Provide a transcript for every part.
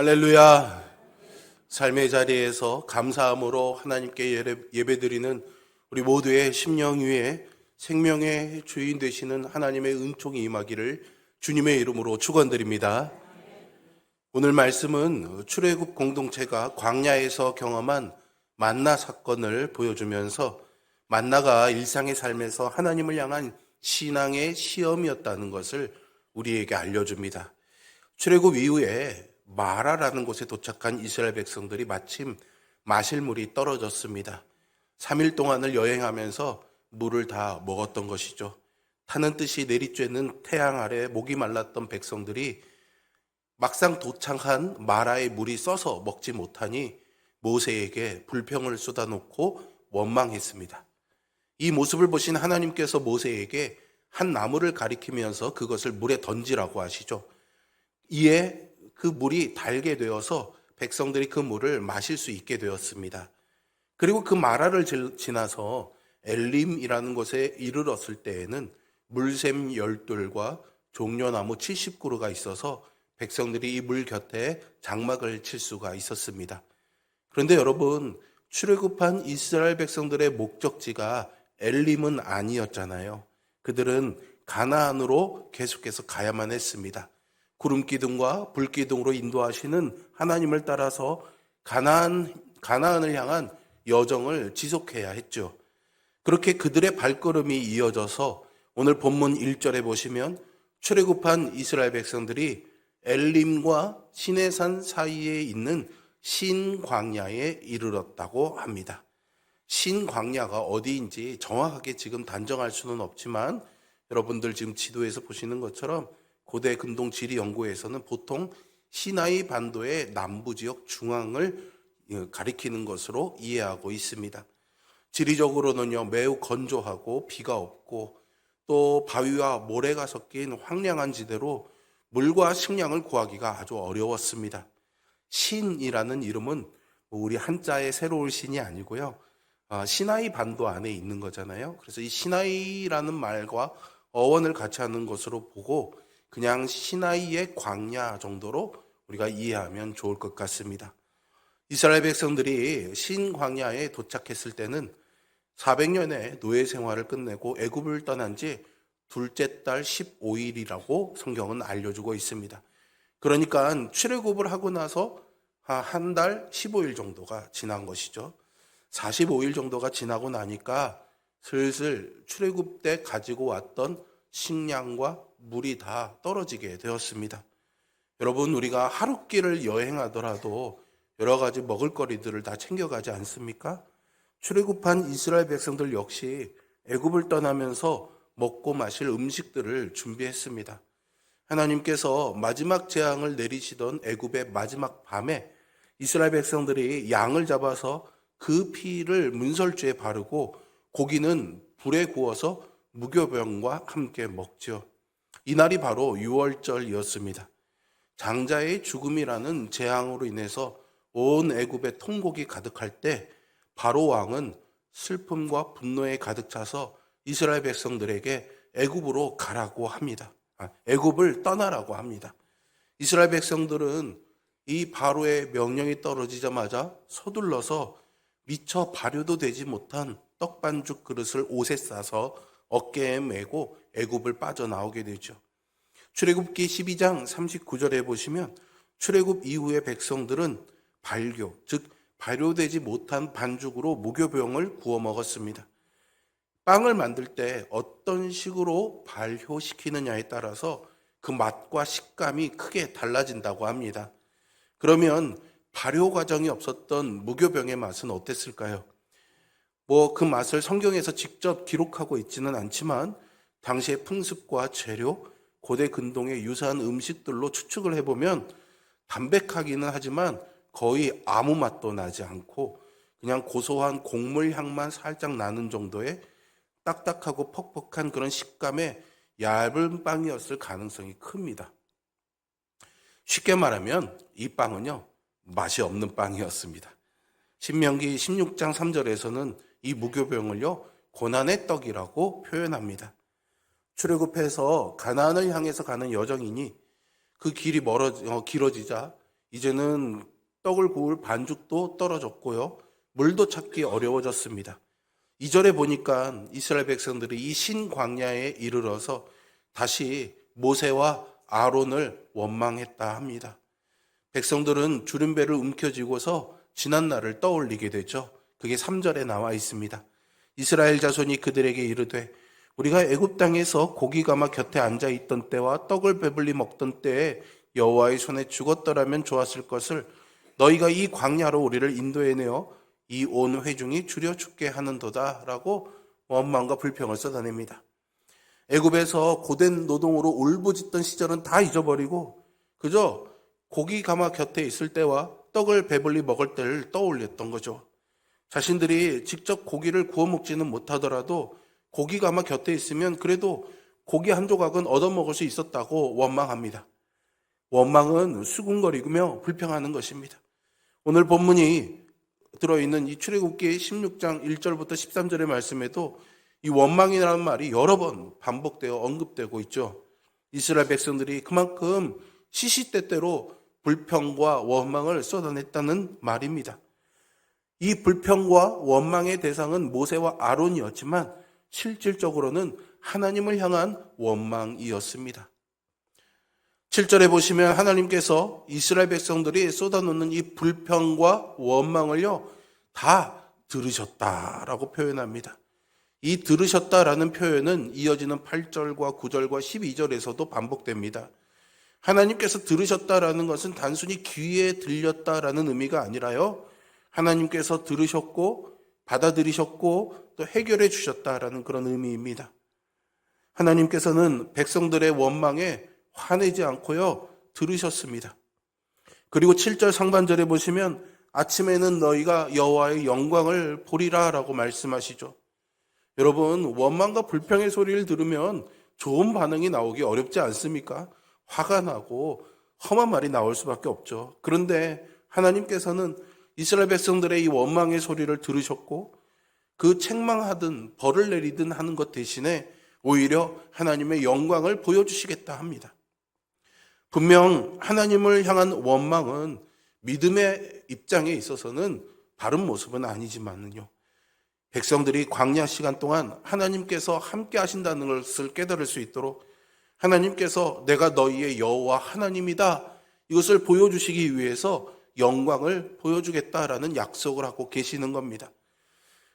할렐루야. 삶의 자리에서 감사함으로 하나님께 예배드리는 우리 모두의 심령 위에 생명의 주인 되시는 하나님의 은총이 임하기를 주님의 이름으로 축원드립니다. 오늘 말씀은 출애굽 공동체가 광야에서 경험한 만나 사건을 보여주면서 만나가 일상의 삶에서 하나님을 향한 신앙의 시험이었다는 것을 우리에게 알려줍니다. 출애굽 이후에 마라라는 곳에 도착한 이스라엘 백성들이 마침 마실 물이 떨어졌습니다. 3일 동안을 여행하면서 물을 다 먹었던 것이죠. 타는 듯이 내리쬐는 태양 아래 목이 말랐던 백성들이 막상 도착한 마라의 물이 써서 먹지 못하니 모세에게 불평을 쏟아놓고 원망했습니다. 이 모습을 보신 하나님께서 모세에게 한 나무를 가리키면서 그것을 물에 던지라고 하시죠. 이에 그 물이 달게 되어서 백성들이 그 물을 마실 수 있게 되었습니다. 그리고 그 마라를 지나서 엘림이라는 곳에 이르렀을 때에는 물샘 12돌과 종려나무 70그루가 있어서 백성들이 이 물 곁에 장막을 칠 수가 있었습니다. 그런데 여러분, 출애굽한 이스라엘 백성들의 목적지가 엘림은 아니었잖아요. 그들은 가나안으로 계속해서 가야만 했습니다. 구름 기둥과 불 기둥으로 인도하시는 하나님을 따라서 가나안을 향한 여정을 지속해야 했죠. 그렇게 그들의 발걸음이 이어져서 오늘 본문 1절에 보시면 출애굽한 이스라엘 백성들이 엘림과 시내산 사이에 있는 신광야에 이르렀다고 합니다. 신광야가 어디인지 정확하게 지금 단정할 수는 없지만 여러분들 지금 지도에서 보시는 것처럼 고대 근동 지리 연구에서는 보통 시나이 반도의 남부 지역 중앙을 가리키는 것으로 이해하고 있습니다. 지리적으로는요, 매우 건조하고 비가 없고 또 바위와 모래가 섞인 황량한 지대로 물과 식량을 구하기가 아주 어려웠습니다. 신이라는 이름은 우리 한자의 새로운 신이 아니고요, 시나이 반도 안에 있는 거잖아요. 그래서 이 시나이라는 말과 어원을 같이 하는 것으로 보고 그냥 시나이의 광야 정도로 우리가 이해하면 좋을 것 같습니다. 이스라엘 백성들이 신광야에 도착했을 때는 400년의 노예 생활을 끝내고 애굽을 떠난 지 둘째 달 15일이라고 성경은 알려주고 있습니다. 그러니까 출애굽을 하고 나서 한 달 15일 정도가 지난 것이죠. 45일 정도가 지나고 나니까 슬슬 출애굽 때 가지고 왔던 식량과 물이 다 떨어지게 되었습니다. 여러분, 우리가 하룻길을 여행하더라도 여러 가지 먹을거리들을 다 챙겨가지 않습니까? 출애굽한 이스라엘 백성들 역시 애굽을 떠나면서 먹고 마실 음식들을 준비했습니다. 하나님께서 마지막 재앙을 내리시던 애굽의 마지막 밤에 이스라엘 백성들이 양을 잡아서 그 피를 문설주에 바르고 고기는 불에 구워서 무교병과 함께 먹죠. 이날이 바로 유월절이었습니다. 장자의 죽음이라는 재앙으로 인해서 온 애굽에 통곡이 가득할 때 바로 왕은 슬픔과 분노에 가득 차서 이스라엘 백성들에게 애굽으로 가라고 합니다. 애굽을 떠나라고 합니다. 이스라엘 백성들은 이 바로의 명령이 떨어지자마자 서둘러서 미처 발효도 되지 못한 떡반죽 그릇을 옷에 싸서 어깨에 메고 애굽을 빠져나오게 되죠. 출애굽기 12장 39절에 보시면 출애굽 이후의 백성들은 발교, 즉 발효되지 못한 반죽으로 무교병을 구워 먹었습니다. 빵을 만들 때 어떤 식으로 발효시키느냐에 따라서 그 맛과 식감이 크게 달라진다고 합니다. 그러면 발효 과정이 없었던 무교병의 맛은 어땠을까요? 그 맛을 성경에서 직접 기록하고 있지는 않지만 당시의 풍습과 재료, 고대 근동의 유사한 음식들로 추측을 해보면 담백하기는 하지만 거의 아무 맛도 나지 않고 그냥 고소한 곡물 향만 살짝 나는 정도의 딱딱하고 퍽퍽한 그런 식감의 얇은 빵이었을 가능성이 큽니다. 쉽게 말하면 이 빵은요, 맛이 없는 빵이었습니다. 신명기 16장 3절에서는 이 무교병을요, 고난의 떡이라고 표현합니다. 출애굽해서 가나안을 향해서 가는 여정이니 그 길이 길어지자 이제는 떡을 구울 반죽도 떨어졌고요. 물도 찾기 어려워졌습니다. 2절에 보니까 이스라엘 백성들이 이 신광야에 이르러서 다시 모세와 아론을 원망했다 합니다. 백성들은 주름배를 움켜쥐고서 지난 날을 떠올리게 되죠. 그게 3절에 나와 있습니다. 이스라엘 자손이 그들에게 이르되 우리가 애굽 땅에서 고기가마 곁에 앉아 있던 때와 떡을 배불리 먹던 때에 여호와의 손에 죽었더라면 좋았을 것을 너희가 이 광야로 우리를 인도해내어 이 온 회중이 줄여 죽게 하는도다라고 원망과 불평을 쏟아냅니다. 애굽에서 고된 노동으로 울부짖던 시절은 다 잊어버리고 그저 고기 가마 곁에 있을 때와 떡을 배불리 먹을 때를 떠올렸던 거죠. 자신들이 직접 고기를 구워 먹지는 못하더라도 고기 가마 곁에 있으면 그래도 고기 한 조각은 얻어먹을 수 있었다고 원망합니다. 원망은 수군거리며 불평하는 것입니다. 오늘 본문이 들어있는 이 출애굽기 16장 1절부터 13절의 말씀에도 이 원망이라는 말이 여러 번 반복되어 언급되고 있죠. 이스라엘 백성들이 그만큼 시시때때로 불평과 원망을 쏟아냈다는 말입니다. 이 불평과 원망의 대상은 모세와 아론이었지만 실질적으로는 하나님을 향한 원망이었습니다. 7절에 보시면 하나님께서 이스라엘 백성들이 쏟아놓는 이 불평과 원망을요 다 들으셨다라고 표현합니다. 이 들으셨다라는 표현은 이어지는 8절과 9절과 12절에서도 반복됩니다. 하나님께서 들으셨다라는 것은 단순히 귀에 들렸다라는 의미가 아니라요, 하나님께서 들으셨고 받아들이셨고 또 해결해 주셨다라는 그런 의미입니다. 하나님께서는 백성들의 원망에 화내지 않고요 들으셨습니다. 그리고 7절 상반절에 보시면 아침에는 너희가 여호와의 영광을 보리라 라고 말씀하시죠. 여러분, 원망과 불평의 소리를 들으면 좋은 반응이 나오기 어렵지 않습니까? 화가 나고 험한 말이 나올 수밖에 없죠. 그런데 하나님께서는 이스라엘 백성들의 이 원망의 소리를 들으셨고 그 책망하든 벌을 내리든 하는 것 대신에 오히려 하나님의 영광을 보여주시겠다 합니다. 분명 하나님을 향한 원망은 믿음의 입장에 있어서는 바른 모습은 아니지만요, 백성들이 광야 시간 동안 하나님께서 함께 하신다는 것을 깨달을 수 있도록 하나님께서 내가 너희의 여호와 하나님이다 이것을 보여주시기 위해서 영광을 보여주겠다라는 약속을 하고 계시는 겁니다.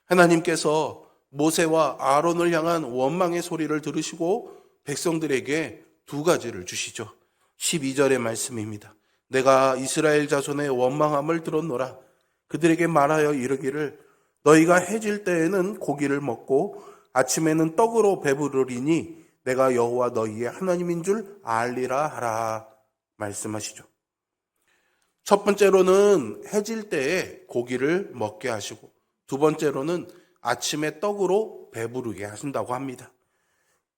하나님께서 모세와 아론을 향한 원망의 소리를 들으시고 백성들에게 두 가지를 주시죠. 12절의 말씀입니다. 내가 이스라엘 자손의 원망함을 들었노라. 그들에게 말하여 이르기를 너희가 해질 때에는 고기를 먹고 아침에는 떡으로 배부르리니 내가 여호와 너희의 하나님인 줄 알리라 하라 말씀하시죠. 첫 번째로는 해질 때에 고기를 먹게 하시고 두 번째로는 아침에 떡으로 배부르게 하신다고 합니다.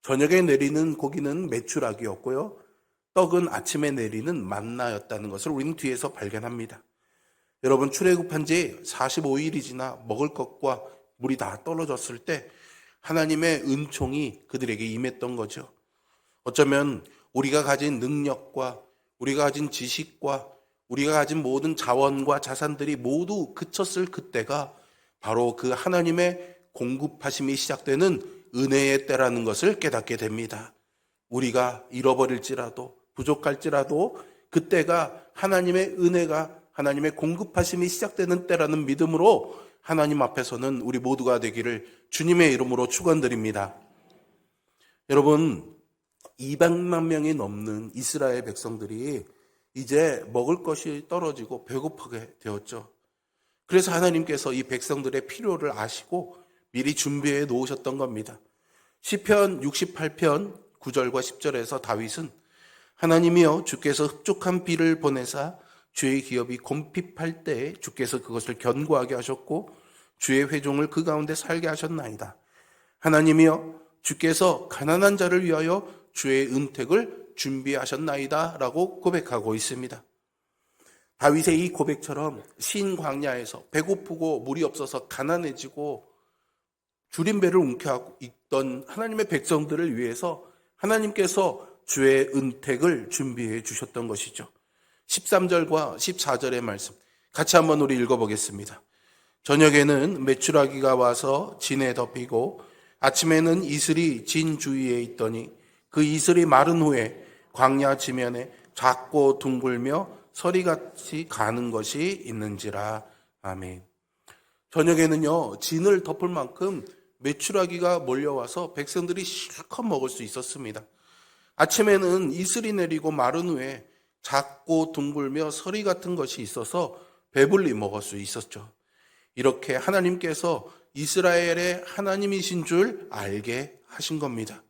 저녁에 내리는 고기는 메추라기였고요, 떡은 아침에 내리는 만나였다는 것을 우리는 뒤에서 발견합니다. 여러분, 출애굽한 지 45일이 지나 먹을 것과 물이 다 떨어졌을 때 하나님의 은총이 그들에게 임했던 거죠. 어쩌면 우리가 가진 능력과 우리가 가진 지식과 우리가 가진 모든 자원과 자산들이 모두 그쳤을 그때가 바로 그 하나님의 공급하심이 시작되는 은혜의 때라는 것을 깨닫게 됩니다. 우리가 잃어버릴지라도 부족할지라도 그때가 하나님의 은혜가 하나님의 공급하심이 시작되는 때라는 믿음으로 하나님 앞에서는 우리 모두가 되기를 주님의 이름으로 축원드립니다. 여러분, 200만 명이 넘는 이스라엘 백성들이 이제 먹을 것이 떨어지고 배고프게 되었죠. 그래서 하나님께서 이 백성들의 필요를 아시고 미리 준비해 놓으셨던 겁니다. 시편 68편 9절과 10절에서 다윗은 하나님이여 주께서 흡족한 비를 보내사 주의 기업이 곰핍할 때에 주께서 그것을 견고하게 하셨고 주의 회종을 그 가운데 살게 하셨나이다. 하나님이여 주께서 가난한 자를 위하여 주의 은택을 준비하셨나이다 라고 고백하고 있습니다. 다윗의 이 고백처럼 신광야에서 배고프고 물이 없어서 가난해지고 주림배를 움켜쥐고 있던 하나님의 백성들을 위해서 하나님께서 주의 은택을 준비해 주셨던 것이죠. 13절과 14절의 말씀 같이 한번 우리 읽어보겠습니다. 저녁에는 메추라기가 와서 진에 덮이고 아침에는 이슬이 진 주위에 있더니 그 이슬이 마른 후에 광야 지면에 작고 둥글며 서리같이 가는 것이 있는지라. 아멘. 저녁에는요, 진을 덮을 만큼 메추라기가 몰려와서 백성들이 실컷 먹을 수 있었습니다. 아침에는 이슬이 내리고 마른 후에 작고 둥글며 서리 같은 것이 있어서 배불리 먹을 수 있었죠. 이렇게 하나님께서 이스라엘의 하나님이신 줄 알게 하신 겁니다.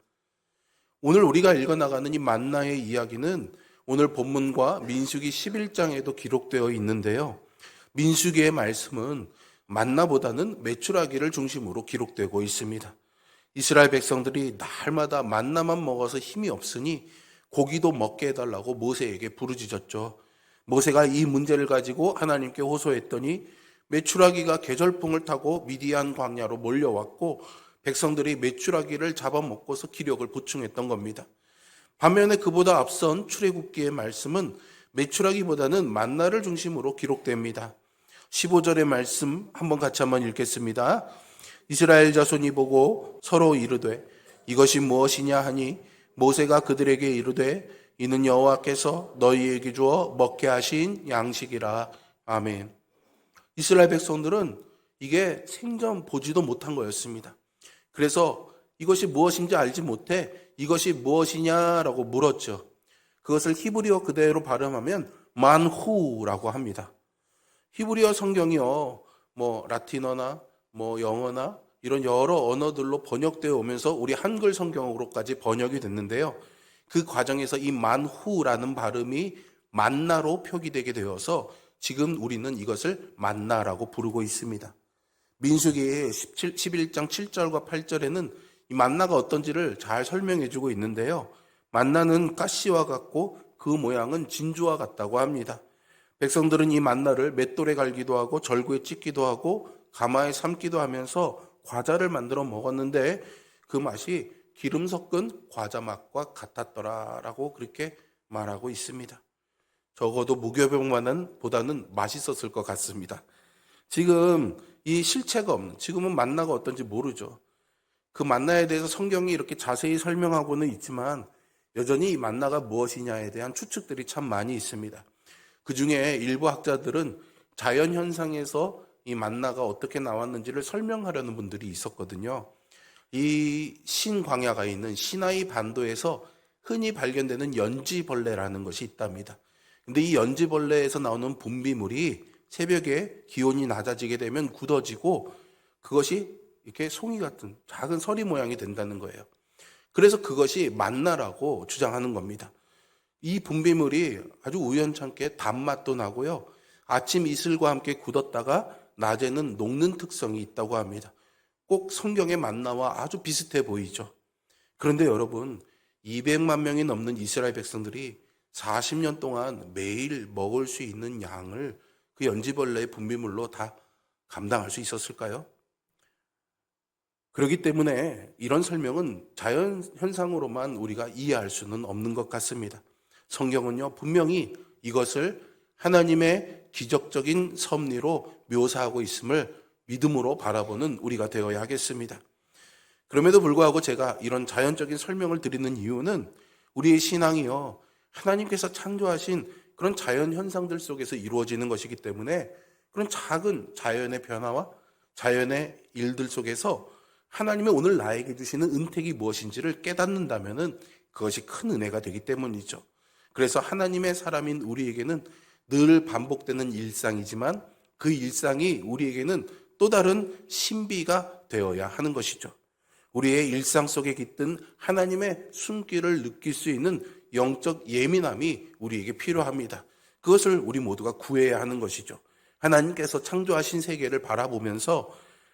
오늘 우리가 읽어나가는 이 만나의 이야기는 오늘 본문과 민수기 11장에도 기록되어 있는데요. 민수기의 말씀은 만나보다는 메추라기를 중심으로 기록되고 있습니다. 이스라엘 백성들이 날마다 만나만 먹어서 힘이 없으니 고기도 먹게 해달라고 모세에게 부르짖었죠. 모세가 이 문제를 가지고 하나님께 호소했더니 메추라기가 계절풍을 타고 미디안 광야로 몰려왔고 백성들이 메추라기를 잡아먹고서 기력을 보충했던 겁니다. 반면에 그보다 앞선 출애굽기의 말씀은 메추라기보다는 만나를 중심으로 기록됩니다. 15절의 말씀 같이 한번 읽겠습니다. 이스라엘 자손이 보고 서로 이르되 이것이 무엇이냐 하니 모세가 그들에게 이르되 이는 여호와께서 너희에게 주어 먹게 하신 양식이라. 아멘. 이스라엘 백성들은 이게 생전 보지도 못한 거였습니다. 그래서 이것이 무엇인지 알지 못해 이것이 무엇이냐라고 물었죠. 그것을 히브리어 그대로 발음하면 만후라고 합니다. 히브리어 성경이요, 라틴어나 영어나 이런 여러 언어들로 번역되어 오면서 우리 한글 성경으로까지 번역이 됐는데요. 그 과정에서 이 만후라는 발음이 만나로 표기되게 되어서 지금 우리는 이것을 만나라고 부르고 있습니다. 민수기 11장 7절과 8절에는 이 만나가 어떤지를 잘 설명해 주고 있는데요. 만나는 가시와 같고 그 모양은 진주와 같다고 합니다. 백성들은 이 만나를 맷돌에 갈기도 하고 절구에 찢기도 하고 가마에 삶기도 하면서 과자를 만들어 먹었는데 그 맛이 기름 섞은 과자 맛과 같았더라라고 그렇게 말하고 있습니다. 적어도 무교병보다는 맛있었을 것 같습니다. 지금 이 실체가 없는, 지금은 만나가 어떤지 모르죠. 그 만나에 대해서 성경이 이렇게 자세히 설명하고는 있지만 여전히 이 만나가 무엇이냐에 대한 추측들이 참 많이 있습니다. 그 중에 일부 학자들은 자연현상에서 이 만나가 어떻게 나왔는지를 설명하려는 분들이 있었거든요. 이 신광야가 있는 시나이 반도에서 흔히 발견되는 연지벌레라는 것이 있답니다. 근데 이 연지벌레에서 나오는 분비물이 새벽에 기온이 낮아지게 되면 굳어지고 그것이 이렇게 송이 같은 작은 서리 모양이 된다는 거예요. 그래서 그것이 만나라고 주장하는 겁니다. 이 분비물이 아주 우연찮게 단맛도 나고요. 아침 이슬과 함께 굳었다가 낮에는 녹는 특성이 있다고 합니다. 꼭 성경의 만나와 아주 비슷해 보이죠. 그런데 여러분, 200만 명이 넘는 이스라엘 백성들이 40년 동안 매일 먹을 수 있는 양을 그 연지벌레의 분비물로 다 감당할 수 있었을까요? 그렇기 때문에 이런 설명은 자연 현상으로만 우리가 이해할 수는 없는 것 같습니다. 성경은요, 분명히 이것을 하나님의 기적적인 섭리로 묘사하고 있음을 믿음으로 바라보는 우리가 되어야 하겠습니다. 그럼에도 불구하고 제가 이런 자연적인 설명을 드리는 이유는 우리의 신앙이요, 하나님께서 창조하신 그런 자연 현상들 속에서 이루어지는 것이기 때문에 그런 작은 자연의 변화와 자연의 일들 속에서 하나님의 오늘 나에게 주시는 은택이 무엇인지를 깨닫는다면 그것이 큰 은혜가 되기 때문이죠. 그래서 하나님의 사람인 우리에게는 늘 반복되는 일상이지만 그 일상이 우리에게는 또 다른 신비가 되어야 하는 것이죠. 우리의 일상 속에 깃든 하나님의 숨길을 느낄 수 있는 영적 예민함이 우리에게 필요합니다. 그것을 우리 모두가 구해야 하는 것이죠. 하나님께서 창조하신 세계를 바라보면서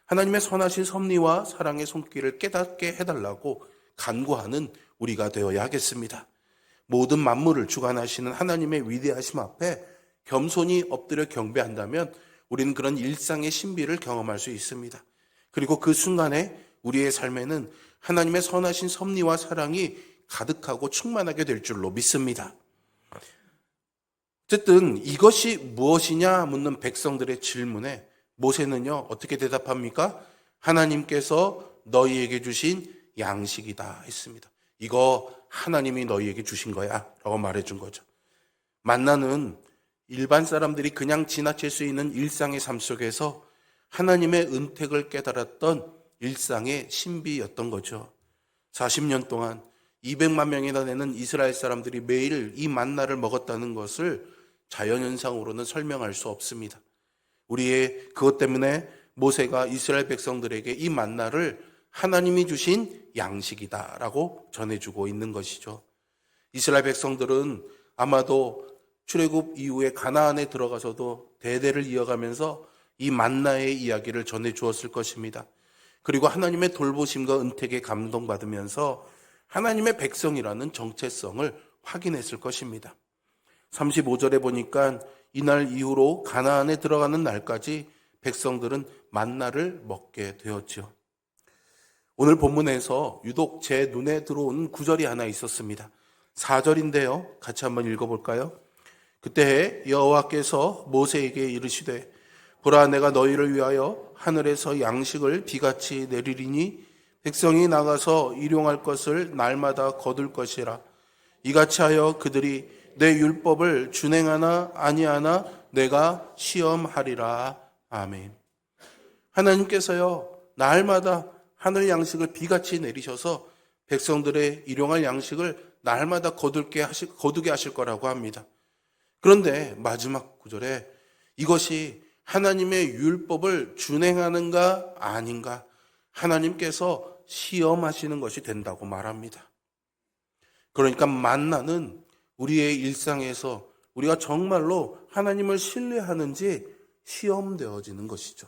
하나님의 선하신 섭리와 사랑의 손길을 깨닫게 해달라고 간구하는 우리가 되어야 하겠습니다. 모든 만물을 주관하시는 하나님의 위대하심 앞에 겸손히 엎드려 경배한다면 우리는 그런 일상의 신비를 경험할 수 있습니다. 그리고 그 순간에 우리의 삶에는 하나님의 선하신 섭리와 사랑이 가득하고 충만하게 될 줄로 믿습니다. 어쨌든 이것이 무엇이냐 묻는 백성들의 질문에 모세는요, 어떻게 대답합니까? 하나님께서 너희에게 주신 양식이다 했습니다. 이거 하나님이 너희에게 주신 거야 라고 말해준 거죠. 만나는 일반 사람들이 그냥 지나칠 수 있는 일상의 삶 속에서 하나님의 은택을 깨달았던 일상의 신비였던 거죠. 40년 동안 200만 명이나 되는 이스라엘 사람들이 매일 이 만나를 먹었다는 것을 자연현상으로는 설명할 수 없습니다. 우리의 그것 때문에 모세가 이스라엘 백성들에게 이 만나를 하나님이 주신 양식이다라고 전해주고 있는 것이죠. 이스라엘 백성들은 아마도 출애굽 이후에 가나안에 들어가서도 대대를 이어가면서 이 만나의 이야기를 전해주었을 것입니다. 그리고 하나님의 돌보심과 은택에 감동받으면서 하나님의 백성이라는 정체성을 확인했을 것입니다. 35절에 보니까 이날 이후로 가나안에 들어가는 날까지 백성들은 만나를 먹게 되었죠. 오늘 본문에서 유독 제 눈에 들어온 구절이 하나 있었습니다. 4절인데요. 같이 한번 읽어볼까요? 그때 여호와께서 모세에게 이르시되 보라 내가 너희를 위하여 하늘에서 양식을 비같이 내리리니 백성이 나가서 일용할 것을 날마다 거둘 것이라. 이같이 하여 그들이 내 율법을 준행하나 아니하나 내가 시험하리라. 아멘. 하나님께서요, 날마다 하늘 양식을 비같이 내리셔서 백성들의 일용할 양식을 날마다 거두게 하실 거라고 합니다. 그런데 마지막 구절에 이것이 하나님의 율법을 준행하는가 아닌가 하나님께서 시험하시는 것이 된다고 말합니다. 그러니까 만나는 우리의 일상에서 우리가 정말로 하나님을 신뢰하는지 시험되어지는 것이죠.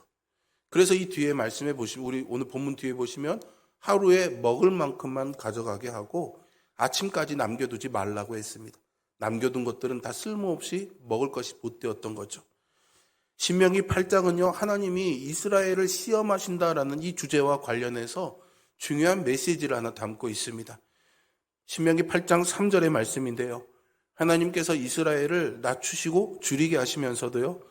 그래서 이 뒤에 말씀해 보시면, 우리 오늘 본문 뒤에 보시면 하루에 먹을 만큼만 가져가게 하고 아침까지 남겨두지 말라고 했습니다. 남겨둔 것들은 다 쓸모없이 먹을 것이 못되었던 거죠. 신명기 8장은요, 하나님이 이스라엘을 시험하신다라는 이 주제와 관련해서 중요한 메시지를 하나 담고 있습니다. 신명기 8장 3절의 말씀인데요. 하나님께서 이스라엘을 낮추시고 줄이게 하시면서도요,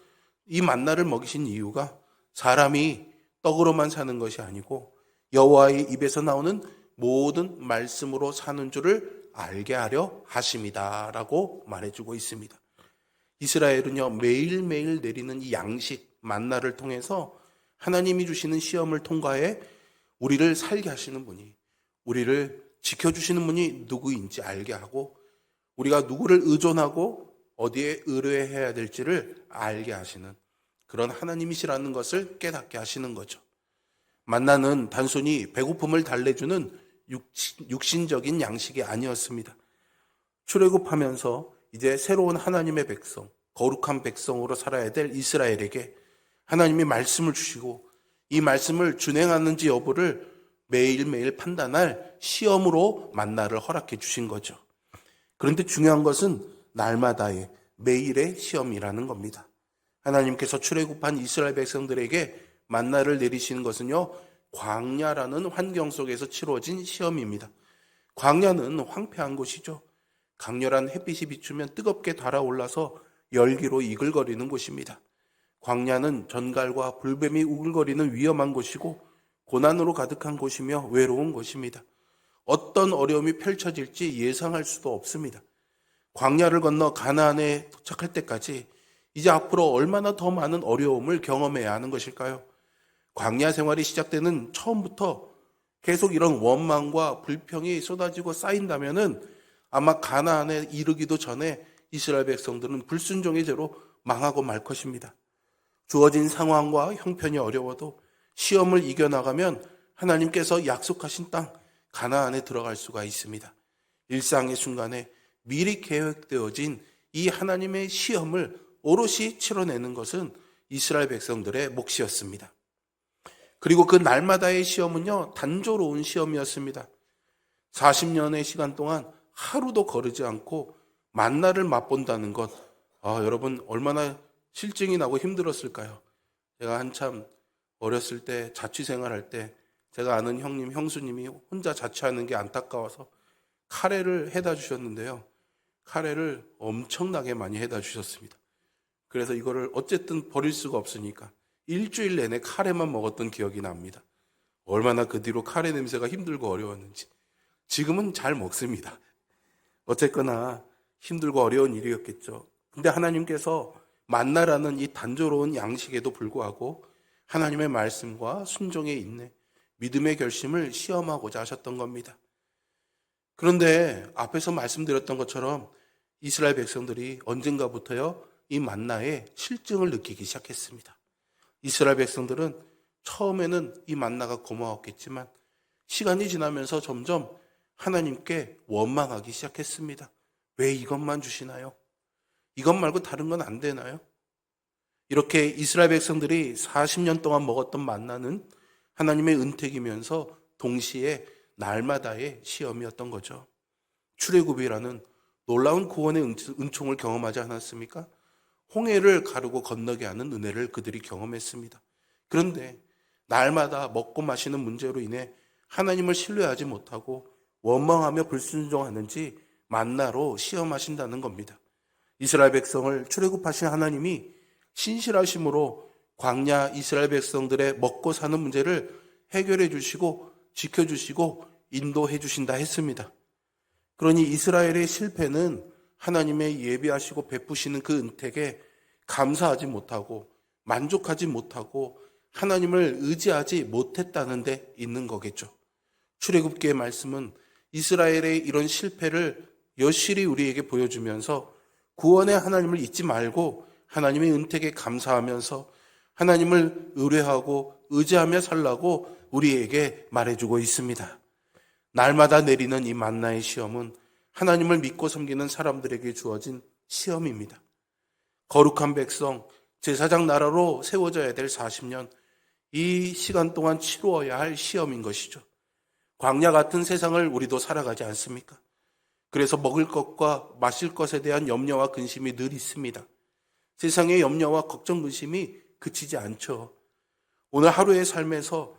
이 만나를 먹이신 이유가 사람이 떡으로만 사는 것이 아니고 여호와의 입에서 나오는 모든 말씀으로 사는 줄을 알게 하려 하심이다라고 말해주고 있습니다. 이스라엘은요, 매일매일 내리는 이 양식 만나를 통해서 하나님이 주시는 시험을 통과해 우리를 살게 하시는 분이, 우리를 지켜주시는 분이 누구인지 알게 하고 우리가 누구를 의존하고 어디에 의뢰해야 될지를 알게 하시는 그런 하나님이시라는 것을 깨닫게 하시는 거죠. 만나는 단순히 배고픔을 달래주는 육신적인 양식이 아니었습니다. 출애굽하면서 이제 새로운 하나님의 백성, 거룩한 백성으로 살아야 될 이스라엘에게 하나님이 말씀을 주시고 이 말씀을 준행하는지 여부를 매일매일 판단할 시험으로 만나를 허락해 주신 거죠. 그런데 중요한 것은 날마다의 매일의 시험이라는 겁니다. 하나님께서 출애굽한 이스라엘 백성들에게 만나를 내리시는 것은요, 광야라는 환경 속에서 치러진 시험입니다. 광야는 황폐한 곳이죠. 강렬한 햇빛이 비추면 뜨겁게 달아올라서 열기로 이글거리는 곳입니다. 광야는 전갈과 불뱀이 우글거리는 위험한 곳이고 고난으로 가득한 곳이며 외로운 곳입니다. 어떤 어려움이 펼쳐질지 예상할 수도 없습니다. 광야를 건너 가나안에 도착할 때까지 이제 앞으로 얼마나 더 많은 어려움을 경험해야 하는 것일까요? 광야 생활이 시작되는 처음부터 계속 이런 원망과 불평이 쏟아지고 쌓인다면은 아마 가나안에 이르기도 전에 이스라엘 백성들은 불순종의 죄로 망하고 말 것입니다. 주어진 상황과 형편이 어려워도 시험을 이겨나가면 하나님께서 약속하신 땅 가나안에 들어갈 수가 있습니다. 일상의 순간에 미리 계획되어진 이 하나님의 시험을 오롯이 치러내는 것은 이스라엘 백성들의 몫이었습니다. 그리고 그 날마다의 시험은요, 단조로운 시험이었습니다. 40년의 시간 동안 하루도 거르지 않고 만나를 맛본다는 것, 여러분 얼마나 실증이 나고 힘들었을까요? 제가 한참 어렸을 때 자취생활할 때 제가 아는 형님, 형수님이 혼자 자취하는 게 안타까워서 카레를 해다 주셨는데요. 카레를 엄청나게 많이 해다 주셨습니다. 그래서 이거를 어쨌든 버릴 수가 없으니까 일주일 내내 카레만 먹었던 기억이 납니다. 얼마나 그 뒤로 카레 냄새가 힘들고 어려웠는지. 지금은 잘 먹습니다. 어쨌거나 힘들고 어려운 일이었겠죠. 근데 하나님께서 만나라는 이 단조로운 양식에도 불구하고 하나님의 말씀과 순종의 인내, 믿음의 결심을 시험하고자 하셨던 겁니다. 그런데 앞에서 말씀드렸던 것처럼 이스라엘 백성들이 언젠가부터요, 이 만나의 실증을 느끼기 시작했습니다. 이스라엘 백성들은 처음에는 이 만나가 고마웠겠지만 시간이 지나면서 점점 하나님께 원망하기 시작했습니다. 왜 이것만 주시나요? 이것 말고 다른 건 안 되나요? 이렇게 이스라엘 백성들이 40년 동안 먹었던 만나는 하나님의 은택이면서 동시에 날마다의 시험이었던 거죠. 출애굽이라는 놀라운 구원의 은총을 경험하지 않았습니까? 홍해를 가르고 건너게 하는 은혜를 그들이 경험했습니다. 그런데 날마다 먹고 마시는 문제로 인해 하나님을 신뢰하지 못하고 원망하며 불순종하는지 만나로 시험하신다는 겁니다. 이스라엘 백성을 출애굽하신 하나님이 신실하심으로 광야 이스라엘 백성들의 먹고 사는 문제를 해결해 주시고 지켜주시고 인도해 주신다 했습니다. 그러니 이스라엘의 실패는 하나님의 예비하시고 베푸시는 그 은택에 감사하지 못하고 만족하지 못하고 하나님을 의지하지 못했다는 데 있는 거겠죠. 출애굽기의 말씀은 이스라엘의 이런 실패를 여실히 우리에게 보여주면서 구원의 하나님을 잊지 말고 하나님의 은택에 감사하면서 하나님을 의뢰하고 의지하며 살라고 우리에게 말해주고 있습니다. 날마다 내리는 이 만나의 시험은 하나님을 믿고 섬기는 사람들에게 주어진 시험입니다. 거룩한 백성, 제사장 나라로 세워져야 될 40년, 이 시간 동안 치루어야 할 시험인 것이죠. 광야 같은 세상을 우리도 살아가지 않습니까? 그래서 먹을 것과 마실 것에 대한 염려와 근심이 늘 있습니다. 세상의 염려와 걱정, 근심이 그치지 않죠. 오늘 하루의 삶에서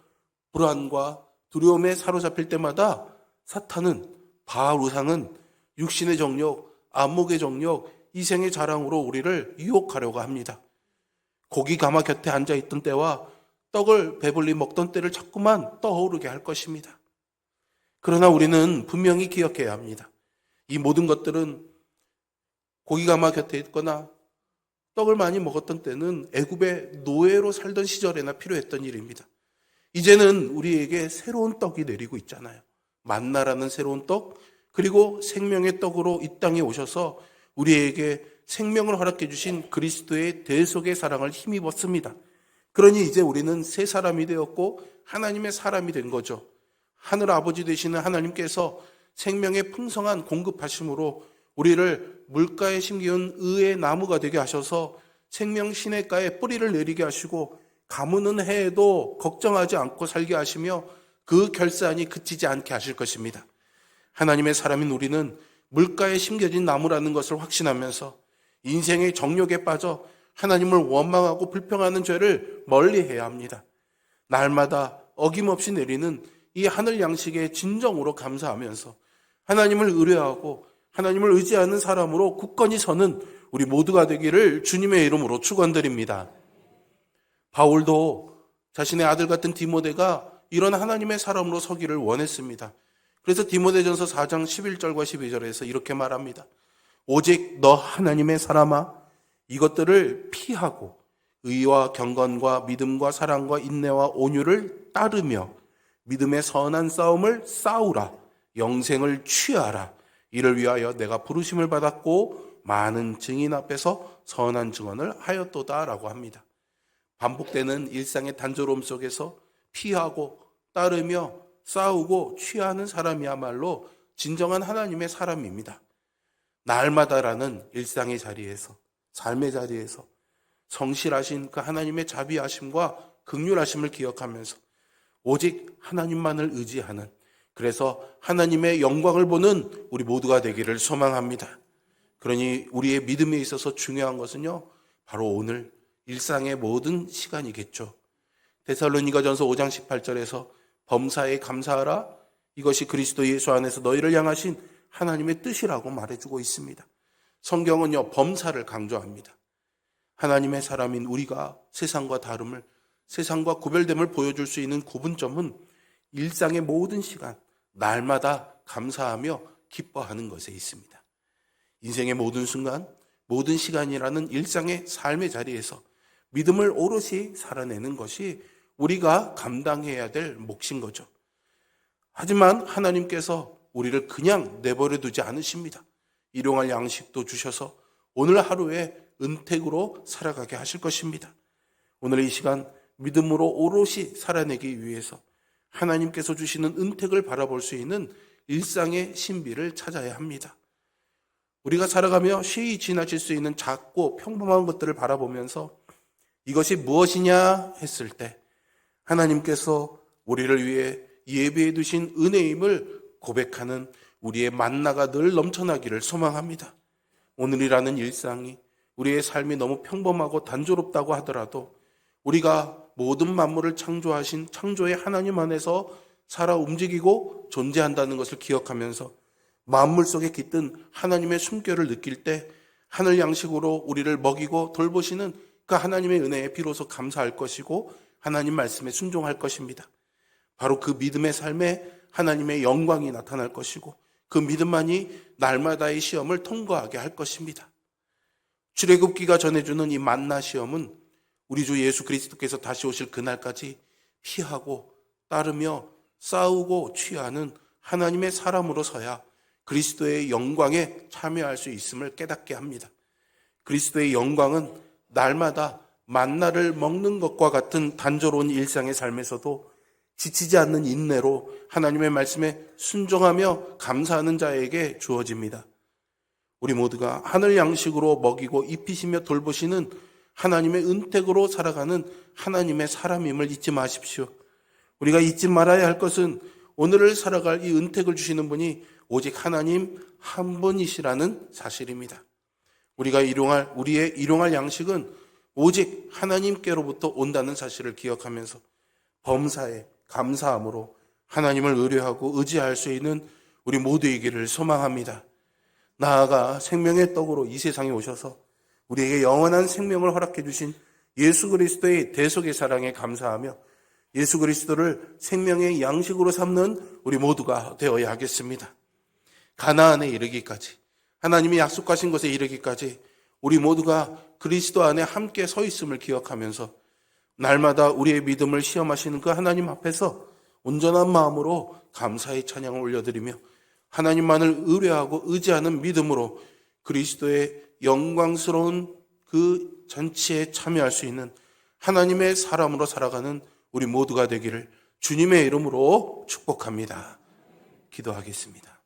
불안과 두려움에 사로잡힐 때마다 사탄은, 바알 우상은 육신의 정욕, 안목의 정욕, 이생의 자랑으로 우리를 유혹하려고 합니다. 고기 가마 곁에 앉아있던 때와 떡을 배불리 먹던 때를 자꾸만 떠오르게 할 것입니다. 그러나 우리는 분명히 기억해야 합니다. 이 모든 것들은 고기 가마 곁에 있거나 떡을 많이 먹었던 때는 애굽의 노예로 살던 시절에나 필요했던 일입니다. 이제는 우리에게 새로운 떡이 내리고 있잖아요. 만나라는 새로운 떡, 그리고 생명의 떡으로 이 땅에 오셔서 우리에게 생명을 허락해 주신 그리스도의 대속의 사랑을 힘입었습니다. 그러니 이제 우리는 새 사람이 되었고 하나님의 사람이 된 거죠. 하늘 아버지 되시는 하나님께서 생명의 풍성한 공급하심으로 우리를 물가에 심기운 의의 나무가 되게 하셔서 생명 시냇가에 뿌리를 내리게 하시고 가무는 해에도 걱정하지 않고 살게 하시며 그 결산이 그치지 않게 하실 것입니다. 하나님의 사람인 우리는 물가에 심겨진 나무라는 것을 확신하면서 인생의 정욕에 빠져 하나님을 원망하고 불평하는 죄를 멀리해야 합니다. 날마다 어김없이 내리는 이 하늘 양식의 진정으로 감사하면서 하나님을 의뢰하고 하나님을 의지하는 사람으로 굳건히 서는 우리 모두가 되기를 주님의 이름으로 축원드립니다. 바울도 자신의 아들 같은 디모데가 이런 하나님의 사람으로 서기를 원했습니다. 그래서 디모데전서 4장 11절과 12절에서 이렇게 말합니다. 오직 너 하나님의 사람아, 이것들을 피하고 의와 경건과 믿음과 사랑과 인내와 온유를 따르며 믿음의 선한 싸움을 싸우라. 영생을 취하라. 이를 위하여 내가 부르심을 받았고 많은 증인 앞에서 선한 증언을 하였도다 라고 합니다. 반복되는 일상의 단조로움 속에서 피하고 따르며 싸우고 취하는 사람이야말로 진정한 하나님의 사람입니다. 날마다라는 일상의 자리에서, 삶의 자리에서 성실하신 그 하나님의 자비하심과 긍휼하심을 기억하면서 오직 하나님만을 의지하는, 그래서 하나님의 영광을 보는 우리 모두가 되기를 소망합니다. 그러니 우리의 믿음에 있어서 중요한 것은요, 바로 오늘 일상의 모든 시간이겠죠. 데살로니가전서 5장 18절에서 범사에 감사하라. 이것이 그리스도 예수 안에서 너희를 향하신 하나님의 뜻이라고 말해주고 있습니다. 성경은요, 범사를 강조합니다. 하나님의 사람인 우리가 세상과 다름을, 세상과 구별됨을 보여줄 수 있는 구분점은 일상의 모든 시간, 날마다 감사하며 기뻐하는 것에 있습니다. 인생의 모든 순간, 모든 시간이라는 일상의 삶의 자리에서 믿음을 오롯이 살아내는 것이 우리가 감당해야 될 몫인 거죠. 하지만 하나님께서 우리를 그냥 내버려 두지 않으십니다. 일용할 양식도 주셔서 오늘 하루에 은택으로 살아가게 하실 것입니다. 오늘 이 시간 믿음으로 오롯이 살아내기 위해서 하나님께서 주시는 은택을 바라볼 수 있는 일상의 신비를 찾아야 합니다. 우리가 살아가며 쉬이 지나칠 수 있는 작고 평범한 것들을 바라보면서 이것이 무엇이냐 했을 때 하나님께서 우리를 위해 예비해 두신 은혜임을 고백하는 우리의 만나가 늘 넘쳐나기를 소망합니다. 오늘이라는 일상이 우리의 삶이 너무 평범하고 단조롭다고 하더라도 우리가 모든 만물을 창조하신 창조의 하나님 안에서 살아 움직이고 존재한다는 것을 기억하면서 만물 속에 깃든 하나님의 숨결을 느낄 때 하늘 양식으로 우리를 먹이고 돌보시는 그 하나님의 은혜에 비로소 감사할 것이고 하나님 말씀에 순종할 것입니다. 바로 그 믿음의 삶에 하나님의 영광이 나타날 것이고 그 믿음만이 날마다의 시험을 통과하게 할 것입니다. 출애굽기가 전해주는 이 만나 시험은 우리 주 예수 그리스도께서 다시 오실 그날까지 피하고 따르며 싸우고 취하는 하나님의 사람으로서야 그리스도의 영광에 참여할 수 있음을 깨닫게 합니다. 그리스도의 영광은 날마다 만나를 먹는 것과 같은 단조로운 일상의 삶에서도 지치지 않는 인내로 하나님의 말씀에 순종하며 감사하는 자에게 주어집니다. 우리 모두가 하늘 양식으로 먹이고 입히시며 돌보시는 하나님의 은택으로 살아가는 하나님의 사람임을 잊지 마십시오. 우리가 잊지 말아야 할 것은 오늘을 살아갈 이 은택을 주시는 분이 오직 하나님 한 분이시라는 사실입니다. 우리의 일용할 양식은 오직 하나님께로부터 온다는 사실을 기억하면서 범사에 감사함으로 하나님을 의뢰하고 의지할 수 있는 우리 모두이기를 소망합니다. 나아가 생명의 떡으로 이 세상에 오셔서 우리에게 영원한 생명을 허락해 주신 예수 그리스도의 대속의 사랑에 감사하며 예수 그리스도를 생명의 양식으로 삼는 우리 모두가 되어야 하겠습니다. 가나안에 이르기까지, 하나님이 약속하신 곳에 이르기까지 우리 모두가 그리스도 안에 함께 서 있음을 기억하면서 날마다 우리의 믿음을 시험하시는 그 하나님 앞에서 온전한 마음으로 감사의 찬양을 올려드리며 하나님만을 의뢰하고 의지하는 믿음으로 그리스도의 영광스러운 그 잔치에 참여할 수 있는 하나님의 사람으로 살아가는 우리 모두가 되기를 주님의 이름으로 축복합니다. 기도하겠습니다.